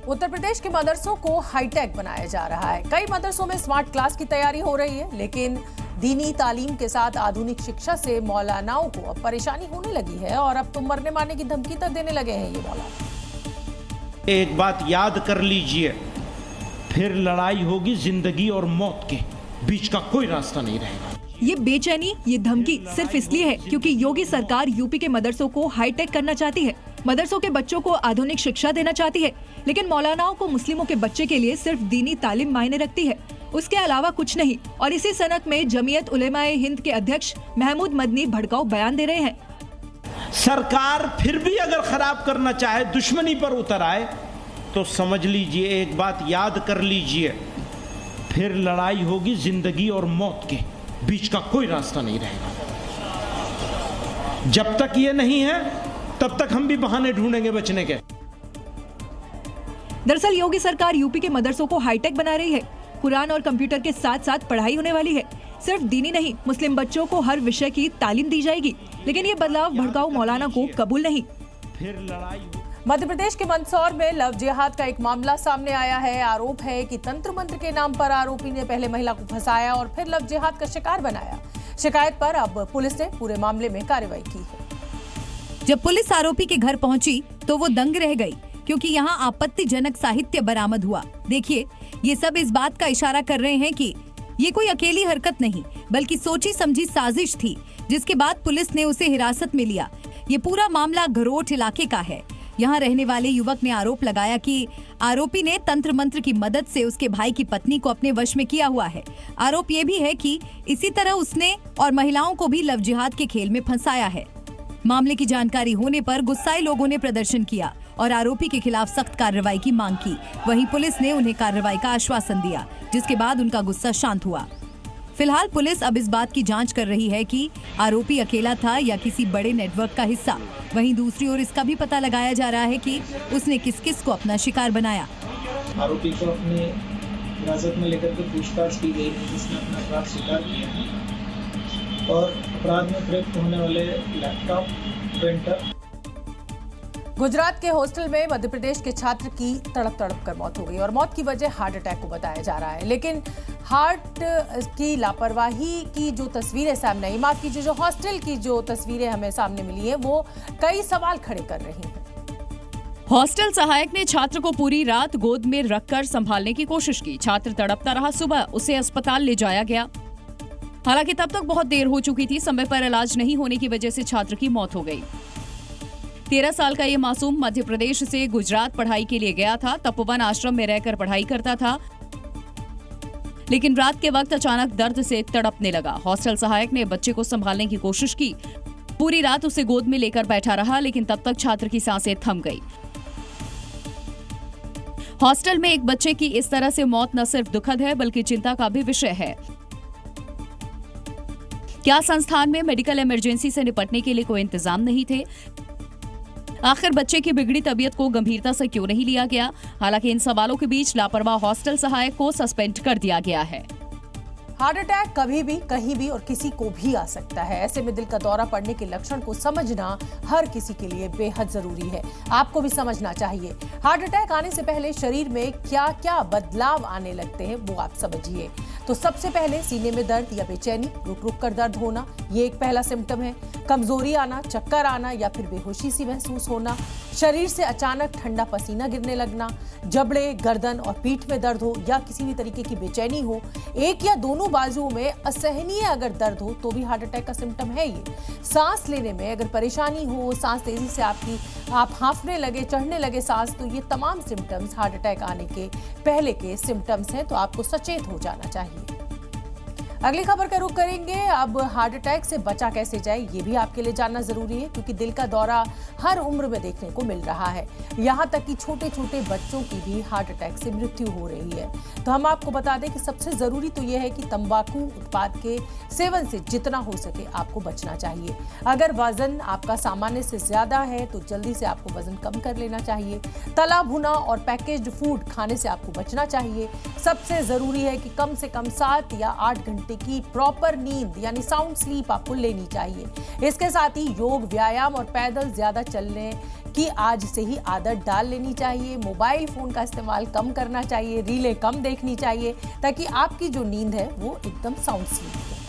उत्तर प्रदेश के मदरसों को हाईटेक बनाया जा रहा है। कई मदरसों में स्मार्ट क्लास की तैयारी हो रही है, लेकिन दीनी तालीम के साथ आधुनिक शिक्षा से मौलानाओं को अब परेशानी होने लगी है और अब तो मरने मारने की धमकी तक देने लगे हैं ये मौलाना। एक बात याद कर लीजिए, फिर लड़ाई होगी जिंदगी और मौत के बीच का कोई रास्ता नहीं रहेगा। ये बेचैनी, ये धमकी सिर्फ इसलिए है क्योंकि योगी सरकार यूपी के मदरसों को हाईटेक करना चाहती है। मदरसों के बच्चों को आधुनिक शिक्षा देना चाहती है, लेकिन मौलानाओं को मुस्लिमों के बच्चे के लिए सिर्फ दीनी तालीम मायने रखती है, उसके अलावा कुछ नहीं। और इसी सनक में जमीयत उलेमाए हिंद के अध्यक्ष महमूद मदनी भड़काऊ बयान दे रहे हैं। सरकार फिर भी अगर खराब करना चाहे, दुश्मनी पर उतर आए, तो समझ लीजिए, एक बात याद कर लीजिए, फिर लड़ाई होगी जिंदगी और मौत के बीच का कोई रास्ता नहीं रहेगा। जब तक ये नहीं है तब तक हम भी बहाने ढूंढेंगे बचने के। दरअसल योगी सरकार यूपी के मदरसों को हाईटेक बना रही है। कुरान और कंप्यूटर के साथ साथ पढ़ाई होने वाली है। सिर्फ दीनी नहीं, मुस्लिम बच्चों को हर विषय की तालीम दी जाएगी, लेकिन ये बदलाव भड़काऊ मौलाना को कबूल नहीं। फिर लड़ाई। मध्य प्रदेश के मंदसौर में लव जिहाद का एक मामला सामने आया है। आरोप है कि तंत्र मंत्र के नाम पर आरोपी ने पहले महिला को फंसाया और फिर लव जिहाद का शिकार बनाया। शिकायत पर अब पुलिस ने पूरे मामले में कार्रवाई की है। जब पुलिस आरोपी के घर पहुंची तो वो दंग रह गई, क्योंकि यहाँ आपत्तिजनक साहित्य बरामद हुआ। देखिए, ये सब इस बात का इशारा कर रहे हैं कि ये कोई अकेली हरकत नहीं, बल्कि सोची समझी साजिश थी, जिसके बाद पुलिस ने उसे हिरासत में लिया। ये पूरा मामला घरोट इलाके का है। यहाँ रहने वाले युवक ने आरोप लगाया कि आरोपी ने तंत्र मंत्र की मदद से उसके भाई की पत्नी को अपने वश में किया हुआ है। आरोप ये भी है कि इसी तरह उसने और महिलाओं को भी लव जिहाद के खेल में फंसाया है। मामले की जानकारी होने पर गुस्साए लोगों ने प्रदर्शन किया और आरोपी के खिलाफ सख्त कार्रवाई की मांग की। वहीं पुलिस ने उन्हें कार्रवाई का आश्वासन दिया, जिसके बाद उनका गुस्सा शांत हुआ। फिलहाल पुलिस अब इस बात की जांच कर रही है कि आरोपी अकेला था या किसी बड़े नेटवर्क का हिस्सा। वहीं दूसरी ओर इसका भी पता लगाया जा रहा है कि उसने किस किस को अपना शिकार बनाया। आरोपी को अपने हिरासत में लेकर के पूछताछ की गई है, जिसने अपना अपराध स्वीकार किया है और अपराध में प्रयुक्त होने वाले लैपटॉप, प्रिंटर। गुजरात के हॉस्टल में मध्य प्रदेश के छात्र की तड़प कर मौत हो गई और मौत की वजह हार्ट अटैक को बताया जा रहा है। लेकिन हार्ट की लापरवाही की जो तस्वीरें सामने आई, माफ कीजिए, जो हॉस्टल की जो तस्वीरें हमें सामने मिली है, वो कई सवाल खड़े कर रही हैं। हॉस्टल सहायक ने छात्र को पूरी रात गोद में रखकर संभालने की कोशिश की। छात्र तड़पता रहा। सुबह उसे अस्पताल ले जाया गया। हालांकि तब तक बहुत देर हो चुकी थी। समय पर इलाज नहीं होने की वजह से छात्र की मौत हो गई। 13 साल का ये मासूम मध्य प्रदेश से गुजरात पढ़ाई के लिए गया था। तपोवन आश्रम में रहकर पढ़ाई करता था, लेकिन रात के वक्त अचानक दर्द से तड़पने लगा। हॉस्टल सहायक ने बच्चे को संभालने की कोशिश की। पूरी रात उसे गोद में लेकर बैठा रहा, लेकिन तब तक छात्र की सांसें थम गई। हॉस्टल में एक बच्चे की इस तरह से मौत न सिर्फ दुखद है, बल्कि चिंता का भी विषय है। क्या संस्थान में मेडिकल इमरजेंसी से निपटने के लिए कोई इंतजाम नहीं थे? आखिर बच्चे की बिगड़ी तबीयत को गंभीरता से क्यों नहीं लिया गया? हालांकि इन सवालों के बीच लापरवाह हॉस्टल सहायक को सस्पेंड कर दिया गया है। हार्ट अटैक कभी भी, कहीं भी और किसी को भी आ सकता है। ऐसे में दिल का दौरा पड़ने के लक्षण को समझना हर किसी के लिए बेहद जरूरी है। आपको भी समझना चाहिए। हार्ट अटैक आने से पहले शरीर में क्या क्या बदलाव आने लगते हैं, वो आप समझिए। तो सबसे पहले सीने में दर्द या बेचैनी, रुक रुक कर दर्द होना, ये एक पहला सिम्टम है। कमजोरी आना, चक्कर आना या फिर बेहोशी सी महसूस होना, शरीर से अचानक ठंडा पसीना गिरने लगना, जबड़े, गर्दन और पीठ में दर्द हो या किसी भी तरीके की बेचैनी हो, एक या दोनों बाजुओं में असहनीय अगर दर्द हो तो भी हार्ट अटैक का सिम्टम है ये। सांस लेने में अगर परेशानी हो, सांस तेजी से आप हांफने लगे, चढ़ने लगे सांस, तो ये तमाम सिम्टम्स हार्ट अटैक आने के पहले के सिम्टम्स हैं। तो आपको सचेत हो जाना चाहिए। अगली खबर का रुख करेंगे। अब हार्ट अटैक से बचा कैसे जाए, ये भी आपके लिए जानना जरूरी है, क्योंकि दिल का दौरा हर उम्र में देखने को मिल रहा है। यहाँ तक कि छोटे छोटे बच्चों की भी हार्ट अटैक से मृत्यु हो रही है। तो हम आपको बता दें कि सबसे जरूरी तो यह है कि तंबाकू उत्पाद के सेवन से जितना हो सके आपको बचना चाहिए। अगर वजन आपका सामान्य से ज्यादा है तो जल्दी से आपको वजन कम कर लेना चाहिए। तला भुना और पैकेज्ड फूड खाने से आपको बचना चाहिए। सबसे जरूरी है कि कम से कम 7 या 8 घंटे घंटे की प्रॉपर नींद यानी साउंड स्लीप आपको लेनी चाहिए। इसके साथ ही योग, व्यायाम और पैदल ज्यादा चलने की आज से ही आदत डाल लेनी चाहिए। मोबाइल फोन का इस्तेमाल कम करना चाहिए, रीलें कम देखनी चाहिए ताकि आपकी जो नींद है वो एकदम साउंड स्लीप हो।